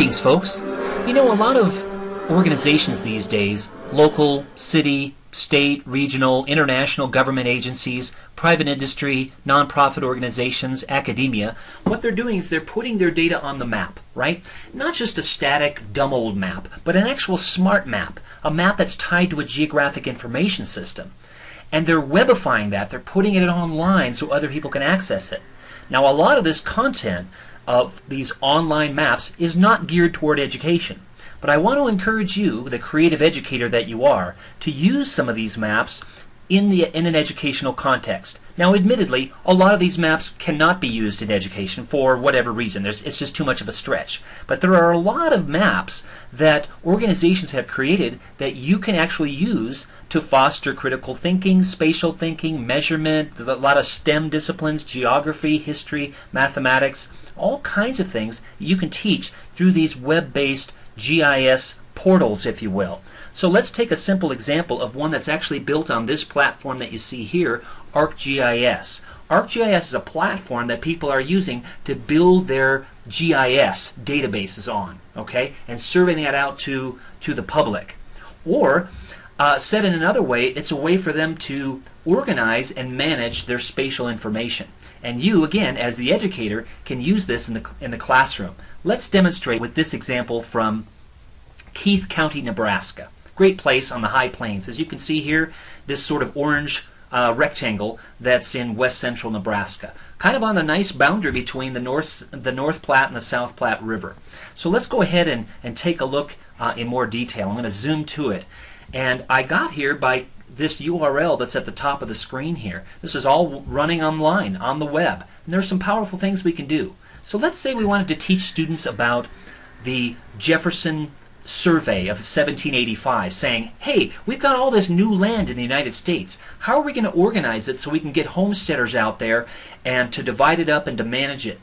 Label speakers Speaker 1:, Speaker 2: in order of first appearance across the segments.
Speaker 1: Greetings, folks. You know, a lot of organizations these days, local, city, state, regional, international government agencies, private industry, nonprofit organizations, academia, what they're doing is they're putting their data on the map, right? Not just a static, dumb old map, but an actual smart map, a map that's tied to a geographic information system. And they're webifying that, they're putting it online so other people can access it. Now, a lot of this content of these online maps is not geared toward education. But I want to encourage you, the creative educator that you are, to use some of these maps in an educational context. Now, admittedly, a lot of these maps cannot be used in education for whatever reason. It's just too much of a stretch. But there are a lot of maps that organizations have created that you can actually use to foster critical thinking, spatial thinking, measurement. There's a lot of STEM disciplines, geography, history, mathematics, all kinds of things you can teach through these web-based GIS portals, if you will. So let's take a simple example of one that's actually built on this platform that you see here, ArcGIS. ArcGIS is a platform that people are using to build their GIS databases on, okay, and serving that out to the public. Or, said in another way, it's a way for them to organize and manage their spatial information. And you, again, as the educator, can use this in the classroom. Let's demonstrate with this example from Keith County, Nebraska. Great place on the high plains. As you can see here, this sort of orange rectangle that's in west central Nebraska. Kind of on the nice boundary between the North Platte and the South Platte River. So let's go ahead and take a look in more detail. I'm going to zoom to it. And I got here by this URL that's at the top of the screen here. This is all running online, on the web. And there's some powerful things we can do. So let's say we wanted to teach students about the Jefferson survey of 1785, saying, hey, we've got all this new land in the United States. How are we going to organize it so we can get homesteaders out there and to divide it up and to manage it?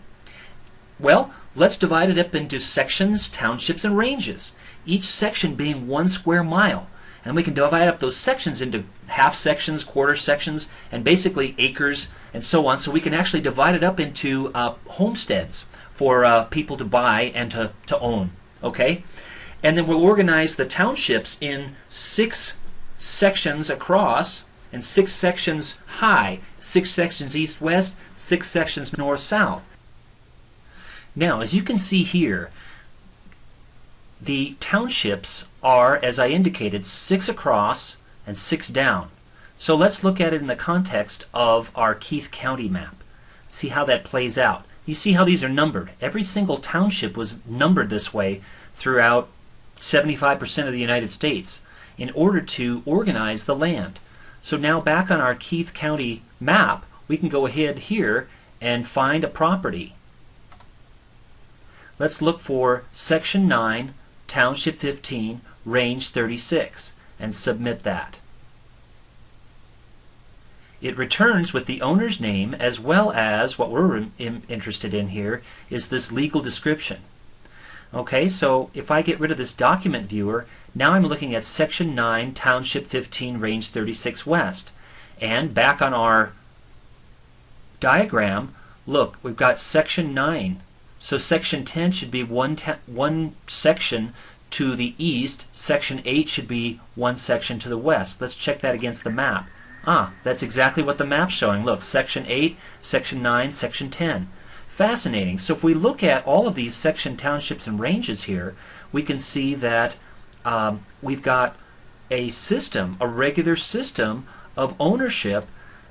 Speaker 1: Well, let's divide it up into sections, townships, and ranges, each section being 1 square mile. And we can divide up those sections into half sections, quarter sections, and basically acres and so on. So we can actually divide it up into homesteads for people to buy and to own. Okay? And then we'll organize the townships in 6 sections across and 6 sections high, 6 sections east-west, 6 sections north-south. Now, as you can see here, the townships are, as I indicated, 6 across and 6 down. So let's look at it in the context of our Keith County map. See how that plays out. You see how these are numbered. Every single township was numbered this way throughout 75% of the United States in order to organize the land. So now back on our Keith County map, we can go ahead here and find a property. Let's look for Section 9, Township 15, Range 36, and submit that. It returns with the owner's name, as well as what we're interested in here is this legal description. Okay, so if I get rid of this document viewer, now I'm looking at Section 9, Township 15, Range 36 West. And back on our diagram, look, we've got Section 9. So Section 10 should be one section to the east. Section 8 should be 1 section to the west. Let's check that against the map. That's exactly what the map's showing. Look, Section 8, Section 9, Section 10. Fascinating. So if we look at all of these section townships and ranges here, we can see that we've got a system, a regular system of ownership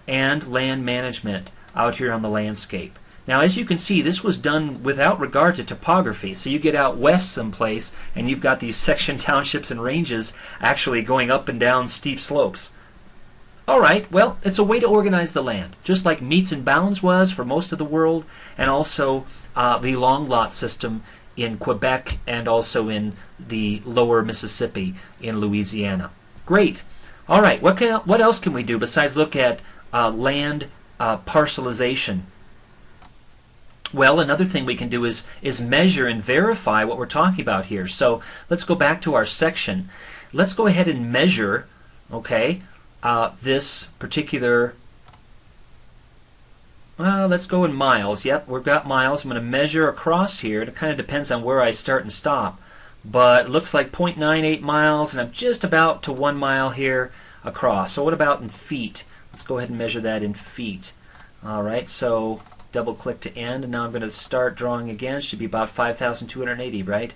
Speaker 1: and land management out here on the landscape. Now, as you can see, this was done without regard to topography. So you get out west someplace and you've got these section townships and ranges actually going up and down steep slopes. All right, well, it's a way to organize the land, just like meets and bounds was for most of the world, and also the long lot system in Quebec and also in the lower Mississippi in Louisiana. Great. All right, what else can we do besides look at land parcelization? Well, another thing we can do is measure and verify what we're talking about here. So let's go back to our section. Let's go ahead and measure, okay, this particular Well, let's go in miles. Yep, we've got miles. I'm going to measure across here. It kind of depends on where I start and stop. But it looks like 0.98 miles, and I'm just about to 1 mile here across. So what about in feet? Let's go ahead and measure that in feet. All right, so double click to end, and now I'm going to start drawing again. It should be about 5,280, right?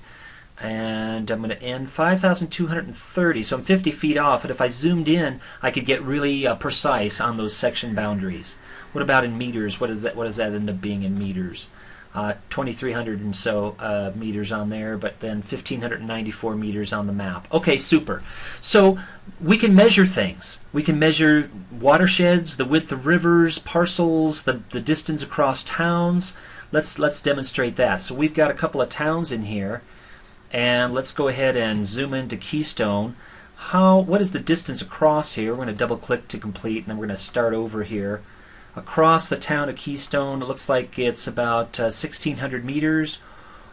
Speaker 1: And I'm going to end 5,230, so I'm 50 feet off. But if I zoomed in, I could get really precise on those section boundaries. What about in meters? What does that end up being in meters? 2,300 and so meters on there, but then 1,594 meters on the map. Okay, super. So we can measure things. We can measure watersheds, the width of rivers, parcels, the distance across towns. Let's demonstrate that. So we've got a couple of towns in here, and let's go ahead and zoom into Keystone. What is the distance across here? We're going to double click to complete, and then we're going to start over here. Across the town of Keystone, it looks like it's about 1,600 meters,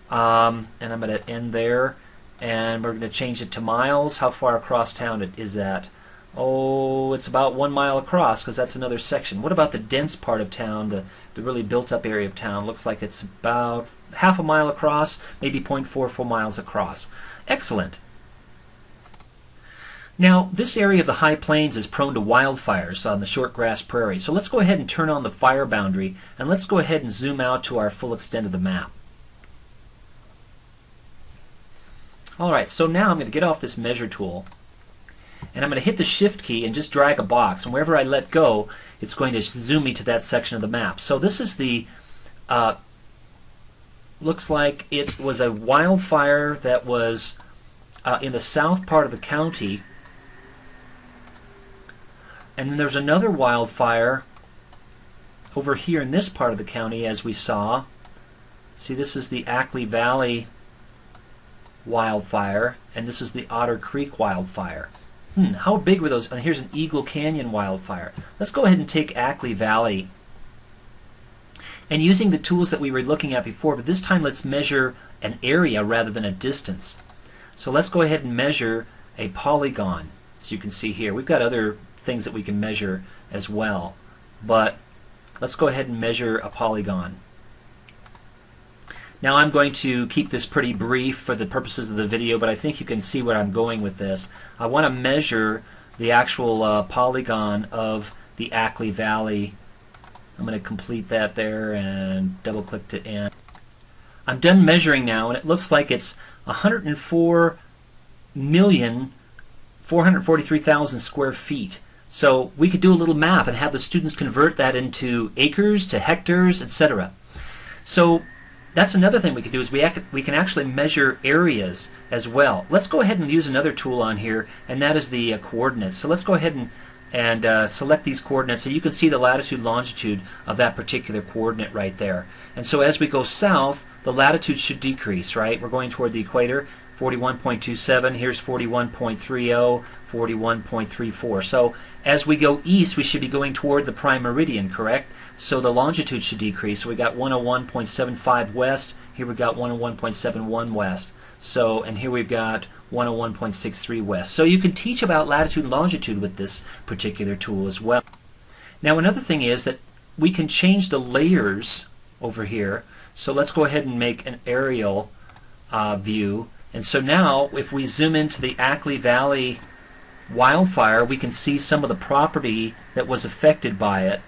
Speaker 1: and I'm going to end there, and we're going to change it to miles. How far across town is that? Oh, it's about 1 mile across, because that's another section. What about the dense part of town, the really built-up area of town? Looks like it's about half a mile across, maybe 0.44 miles across. Excellent. Now, this area of the high plains is prone to wildfires on the short grass prairie. So let's go ahead and turn on the fire boundary, and let's go ahead and zoom out to our full extent of the map. Alright, so now I'm going to get off this measure tool, and I'm going to hit the shift key and just drag a box, and wherever I let go, it's going to zoom me to that section of the map. So this is the, looks like it was a wildfire that was in the south part of the county. And then there's another wildfire over here in this part of the county, as we saw. See, this is the Ackley Valley wildfire, and this is the Otter Creek wildfire. How big were those? And here's an Eagle Canyon wildfire. Let's go ahead and take Ackley Valley. And using the tools that we were looking at before, but this time let's measure an area rather than a distance. So let's go ahead and measure a polygon. As you can see here, we've got other things that we can measure as well, but let's go ahead and measure a polygon. Now I'm going to keep this pretty brief for the purposes of the video, but I think you can see where I'm going with this. I want to measure the actual polygon of the Ackley Valley. I'm going to complete that there and double click to end. I'm done measuring now, and it looks like it's 104,443,000 square feet. So we could do a little math and have the students convert that into acres to hectares, etc. So that's another thing we could do, is we can actually measure areas as well. Let's go ahead and use another tool on here, and that is the coordinates. So let's go ahead and select these coordinates, so you can see the latitude longitude of that particular coordinate right there. And so as we go south, the latitude should decrease, right? We're going toward the equator. 41.27, here's 41.30, 41.34. So as we go east, we should be going toward the prime meridian, correct? So the longitude should decrease. So we got 101.75 west, here we got 101.71 west. So, and here we've got 101.63 west. So you can teach about latitude and longitude with this particular tool as well. Now another thing is that we can change the layers over here. So let's go ahead and make an aerial view. And so now, if we zoom into the Ackley Valley wildfire, we can see some of the property that was affected by it.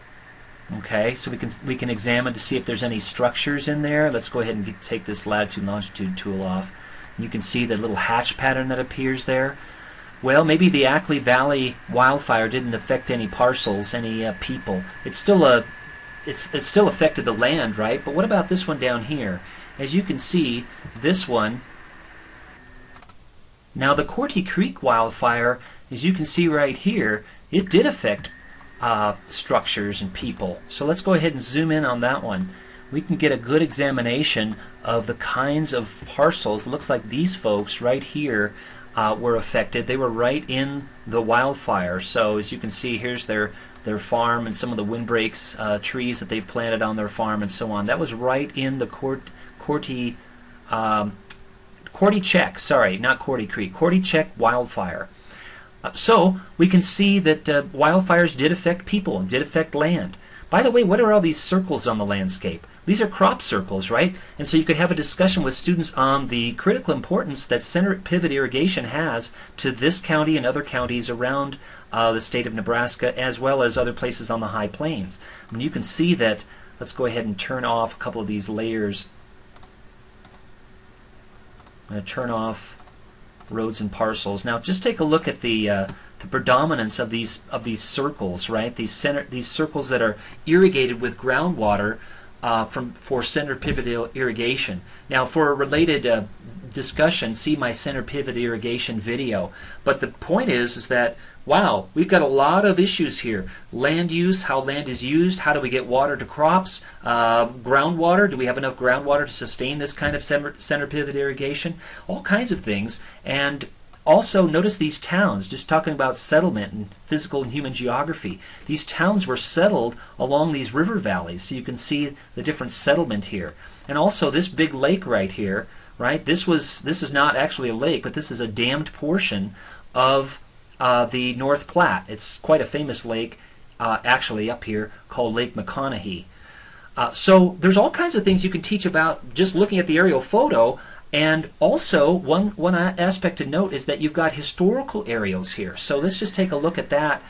Speaker 1: Okay, so we can examine to see if there's any structures in there. Let's go ahead and take this latitude and longitude tool off. You can see the little hatch pattern that appears there. Well, maybe the Ackley Valley wildfire didn't affect any parcels, any people. It still affected the land, right? But what about this one down here? As you can see, this one. Now the Corty Creek wildfire, as you can see right here, it did affect structures and people. So let's go ahead and zoom in on that one. We can get a good examination of the kinds of parcels. It looks like these folks right here were affected. They were right in the wildfire. So as you can see, here's their farm and some of the windbreaks, trees that they've planted on their farm and so on. That was right in the Corty Check, sorry, not Corty Creek, Corty Check wildfire. So we can see that wildfires did affect people and did affect land. By the way, what are all these circles on the landscape? These are crop circles, right? And so you could have a discussion with students on the critical importance that center pivot irrigation has to this county and other counties around the state of Nebraska, as well as other places on the high plains. I mean, you can see that. Let's go ahead and turn off a couple of these layers. I'm going to turn off roads and parcels. Now, just take a look at the predominance of these circles, right? These circles that are irrigated with groundwater for center pivot irrigation. Now, for a related discussion, see my center pivot irrigation video. But the point is that, wow, we've got a lot of issues here. Land use, how land is used, how do we get water to crops, groundwater, do we have enough groundwater to sustain this kind of center pivot irrigation, all kinds of things. And also notice these towns, just talking about settlement and physical and human geography. These towns were settled along these river valleys, so you can see the different settlement here. And also this big lake right here, right? This is not actually a lake, but this is a dammed portion of the North Platte. It's quite a famous lake, actually up here, called Lake McConaughey. So there's all kinds of things you can teach about just looking at the aerial photo. And also, one aspect to note is that you've got historical aerials here. So let's just take a look at that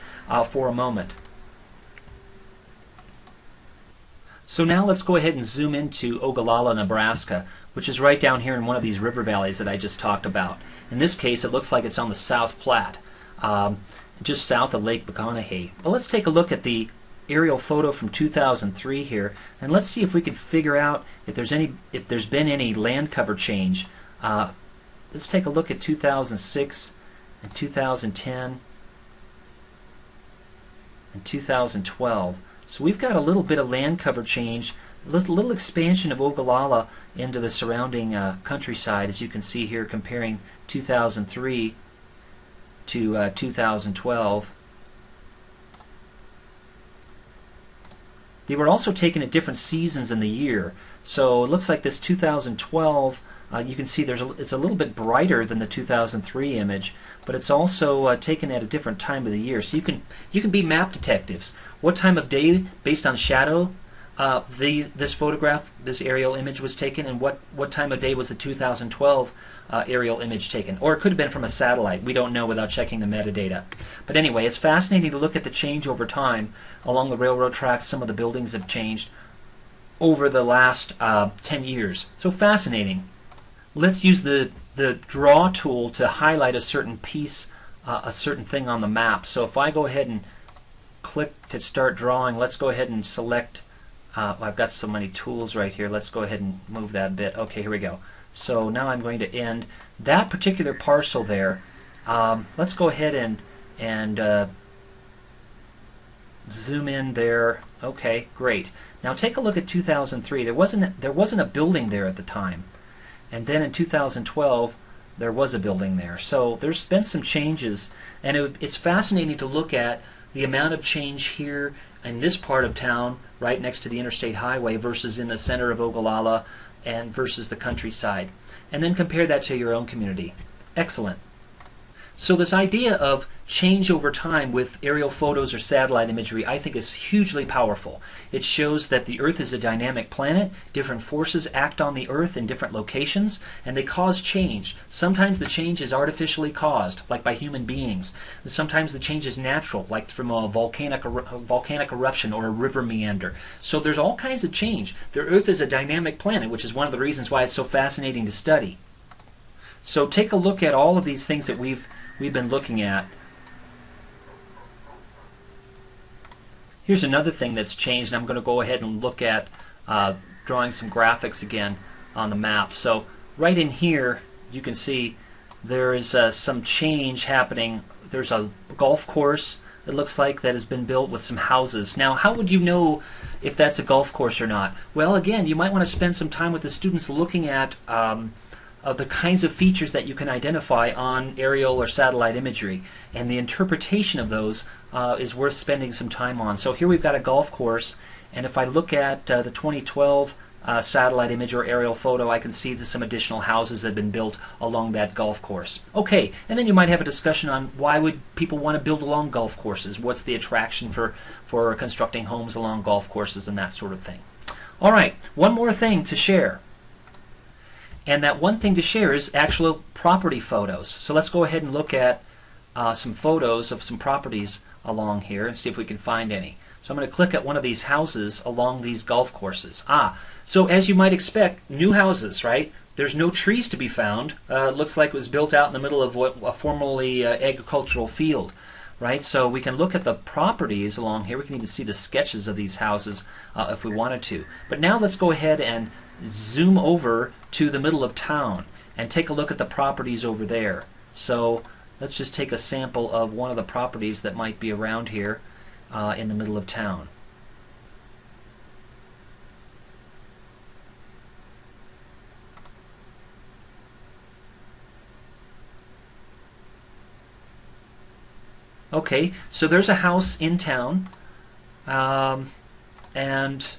Speaker 1: for a moment. So now let's go ahead and zoom into Ogallala, Nebraska, which is right down here in one of these river valleys that I just talked about. In this case, it looks like it's on the South Platte, just south of Lake McConaughey. Well, let's take a look at the aerial photo from 2003 here, and let's see if we can figure out if there's been any land cover change. Let's take a look at 2006 and 2010 and 2012. So we've got a little bit of land cover change, a little expansion of Ogallala into the surrounding countryside, as you can see here, comparing 2003 to 2012. They were also taken at different seasons in the year. So it looks like this 2012, you can see it's a little bit brighter than the 2003 image, but it's also taken at a different time of the year. So you can be map detectives. What time of day, based on shadow, this photograph, this aerial image was taken, and what time of day was the 2012 aerial image taken? Or it could have been from a satellite. We don't know without checking the metadata. But anyway, it's fascinating to look at the change over time. Along the railroad tracks, some of the buildings have changed over the last 10 years. So fascinating. Let's use the draw tool to highlight a certain piece, a certain thing on the map. So if I go ahead and click to start drawing, let's go ahead and select. I've got so many tools right here. Let's go ahead and move that a bit. Okay, here we go. So now I'm going to end that particular parcel there. Let's go ahead and zoom in there. Okay, great. Now take a look at 2003. There wasn't a building there at the time, and then in 2012 there was a building there. So there's been some changes, and it's fascinating to look at the amount of change here in this part of town, right next to the interstate highway, versus in the center of Ogallala and versus the countryside. And then compare that to your own community. Excellent. So this idea of change over time with aerial photos or satellite imagery, I think, is hugely powerful. It shows that the Earth is a dynamic planet. Different forces act on the Earth in different locations, and they cause change. Sometimes the change is artificially caused, like by human beings. And sometimes the change is natural, like from a volcanic eruption or a river meander. So there's all kinds of change. The Earth is a dynamic planet, which is one of the reasons why it's so fascinating to study. So take a look at all of these things that we've been looking at. Here's another thing that's changed, and I'm going to go ahead and look at drawing some graphics again on the map. So right in here you can see there is some change happening. There's a golf course, it looks like, that has been built with some houses. Now, how would you know if that's a golf course or not? Well, again, you might want to spend some time with the students looking at the kinds of features that you can identify on aerial or satellite imagery, and the interpretation of those is worth spending some time on. So here we've got a golf course, and if I look at the 2012 satellite image or aerial photo, I can see some additional houses that have been built along that golf course. Okay, and then you might have a discussion on why would people want to build along golf courses? What's the attraction for constructing homes along golf courses and that sort of thing. All right, one more thing to share. And that one thing to share is actual property photos. So let's go ahead and look at some photos of some properties along here and see if we can find any. So I'm going to click at one of these houses along these golf courses. So as you might expect, new houses, right? There's no trees to be found. It looks like it was built out in the middle of what a formerly agricultural field, right? So we can look at the properties along here. We can even see the sketches of these houses if we wanted to. But now let's go ahead and zoom over to the middle of town and take a look at the properties over there. So let's just take a sample of one of the properties that might be around here in the middle of town. Okay, so there's a house in town, and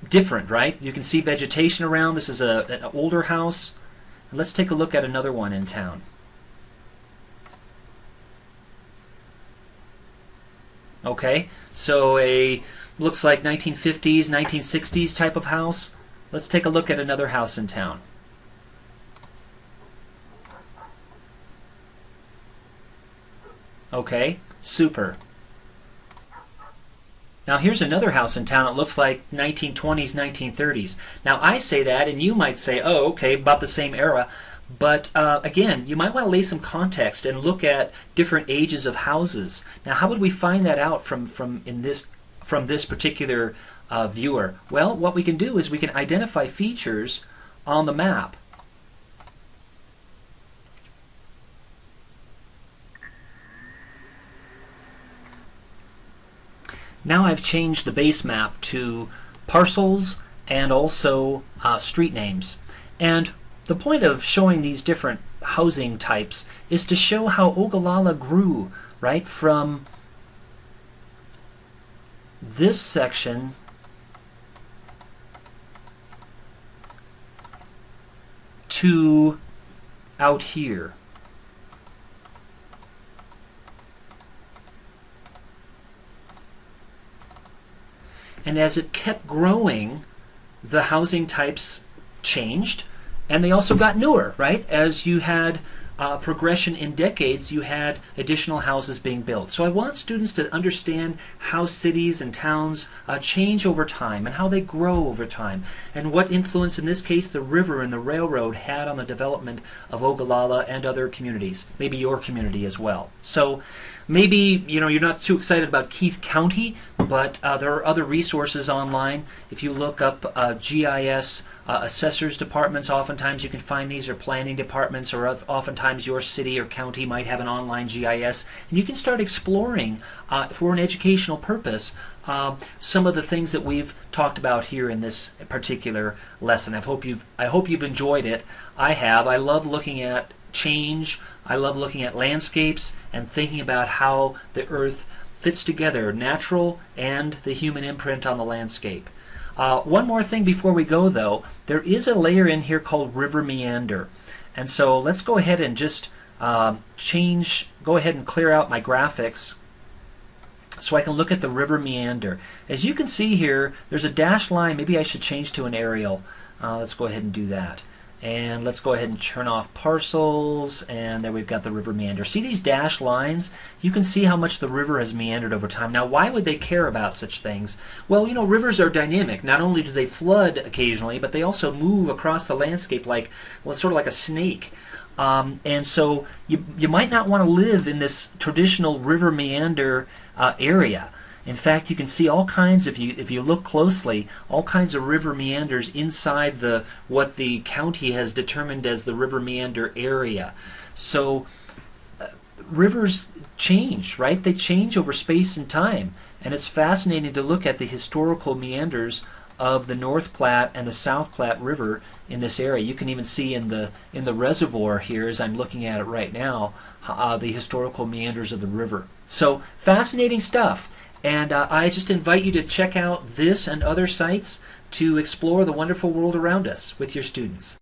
Speaker 1: different, right? You can see vegetation around. This is an older house. And let's take a look at another one in town. Okay, so looks like 1950s, 1960s type of house. Let's take a look at another house in town. Okay, super. Now here's another house in town. It looks like 1920s, 1930s. Now I say that, and you might say, oh, okay, about the same era. But again, you might want to lay some context and look at different ages of houses. Now, how would we find that out from this particular viewer? Well, what we can do is we can identify features on the map. Now I've changed the base map to parcels and also street names. And the point of showing these different housing types is to show how Ogallala grew, right, from this section to out here. And as it kept growing, the housing types changed, and they also got newer, right? As you had progression in decades, you had additional houses being built. So I want students to understand how cities and towns change over time and how they grow over time, and what influence, in this case, the river and the railroad had on the development of Ogallala and other communities, maybe your community as well. So maybe you're not too excited about Keith County, but there are other resources online. If you look up GIS assessors departments, oftentimes you can find these, or planning departments, or oftentimes your city or county might have an online GIS, and you can start exploring for an educational purpose some of the things that we've talked about here in this particular lesson. I hope you've enjoyed it. I have. I love looking at change. I love looking at landscapes and thinking about how the earth fits together, natural and the human imprint on the landscape. One more thing before we go, though. There is a layer in here called river meander. And so let's go ahead and just go ahead and clear out my graphics so I can look at the river meander. As you can see here, there's a dashed line. Maybe I should change to an aerial. Let's go ahead and do that. And let's go ahead and turn off parcels, and there we've got the river meander. See these dashed lines? You can see how much the river has meandered over time. Now, why would they care about such things? Well, rivers are dynamic. Not only do they flood occasionally, but they also move across the landscape like, well, sort of like a snake. And so you might not want to live in this traditional river meander area. In fact, you can see all kinds, if you look closely, all kinds of river meanders inside what the county has determined as the river meander area. So rivers change, right? They change over space and time, and it's fascinating to look at the historical meanders of the North Platte and the South Platte River in this area. You can even see in the reservoir here, as I'm looking at it right now, the historical meanders of the river. So fascinating stuff. And I just invite you to check out this and other sites to explore the wonderful world around us with your students.